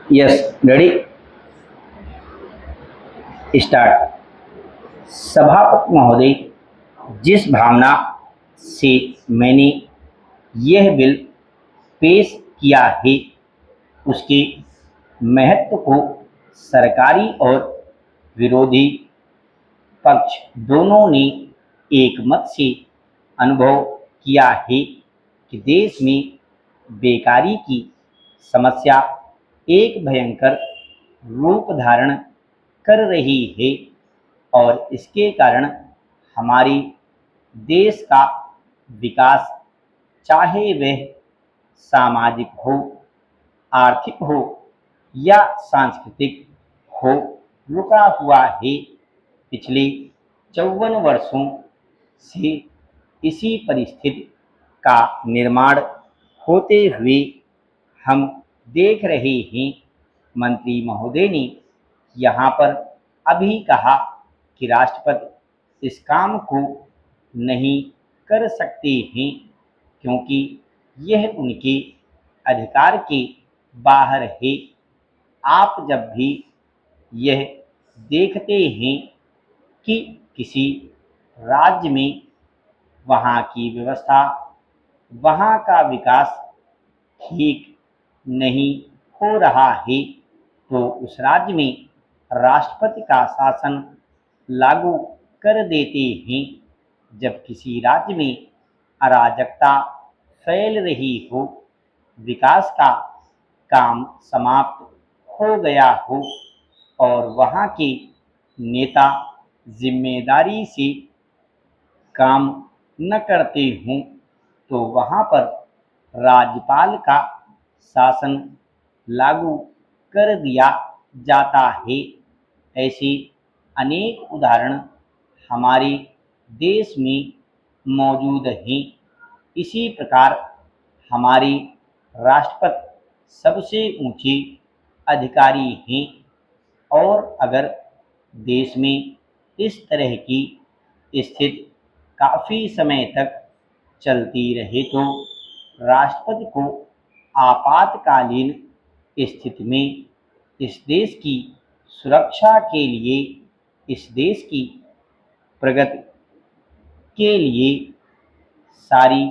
Yes, ready, start. सभापति महोदय, जिस भावना से मैंने यह बिल पेश किया है, उसके महत्व को सरकारी और विरोधी पक्ष दोनों ने एकमत से अनुभव किया है कि देश में बेकारी की समस्या एक भयंकर रूप धारण कर रही है और इसके कारण हमारे देश का विकास, चाहे वह सामाजिक हो, आर्थिक हो या सांस्कृतिक हो, रुका हुआ है। पिछले 54 वर्षों से इसी परिस्थिति का निर्माण होते हुए हम देख रहे हैं। मंत्री महोदय ने यहाँ पर अभी कहा कि राष्ट्रपति इस काम को नहीं कर सकते हैं क्योंकि यह उनके अधिकार के बाहर है। आप जब भी यह देखते हैं कि किसी राज्य में वहाँ की व्यवस्था, वहाँ का विकास ठीक नहीं हो रहा है, तो उस राज्य में राष्ट्रपति का शासन लागू कर देते हैं। जब किसी राज्य में अराजकता फैल रही हो, विकास का काम समाप्त हो गया हो और वहाँ के नेता जिम्मेदारी से काम न करते हों, तो वहाँ पर राज्यपाल का शासन लागू कर दिया जाता है। ऐसे अनेक उदाहरण हमारे देश में मौजूद हैं। इसी प्रकार हमारे राष्ट्रपति सबसे ऊंचे अधिकारी हैं और अगर देश में इस तरह की स्थिति काफ़ी समय तक चलती रहे तो राष्ट्रपति को आपातकालीन स्थिति में इस देश की सुरक्षा के लिए, इस देश की प्रगति के लिए सारी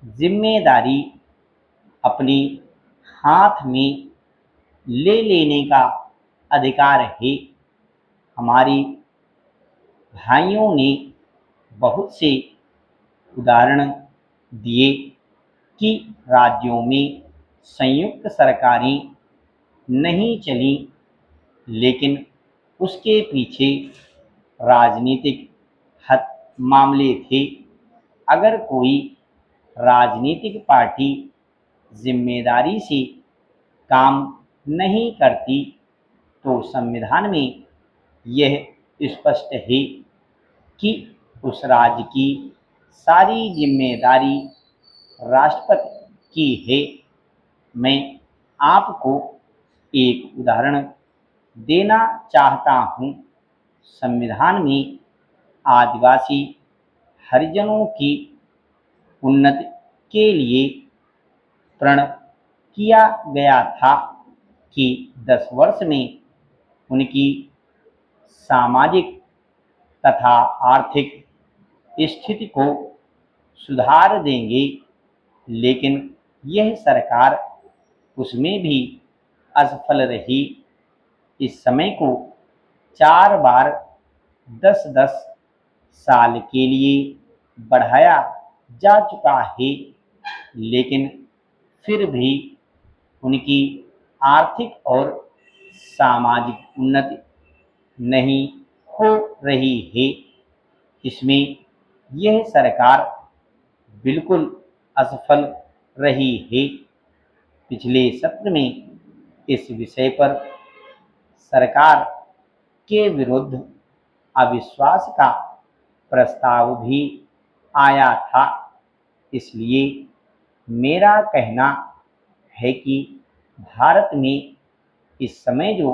जिम्मेदारी अपने हाथ में ले लेने का अधिकार है। हमारे भाइयों ने बहुत से उदाहरण दिए कि राज्यों में संयुक्त सरकारें नहीं चली, लेकिन उसके पीछे राजनीतिक मामले थे। अगर कोई राजनीतिक पार्टी जिम्मेदारी से काम नहीं करती तो संविधान में यह स्पष्ट है कि उस राज्य की सारी जिम्मेदारी राष्ट्रपति की है। मैं आपको एक उदाहरण देना चाहता हूँ। संविधान में आदिवासी हरिजनों की उन्नति के लिए प्रण किया गया था कि 10 वर्ष में उनकी सामाजिक तथा आर्थिक स्थिति को सुधार देंगे, लेकिन यह सरकार उसमें भी असफल रही। इस समय को 4 बार 10-10 साल के लिए बढ़ाया जा चुका है, लेकिन फिर भी उनकी आर्थिक और सामाजिक उन्नति नहीं हो रही है। इसमें यह सरकार बिल्कुल असफल रही है। पिछले सत्र में इस विषय पर सरकार के विरुद्ध अविश्वास का प्रस्ताव भी आया था। इसलिए मेरा कहना है कि भारत में इस समय जो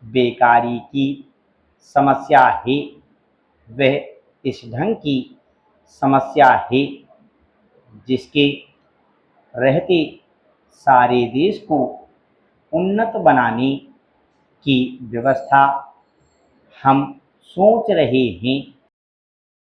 बेकारी की समस्या है, वह इस ढंग की समस्या है जिसके रहते सारे देश को उन्नत बनाने की व्यवस्था हम सोच रहे हैं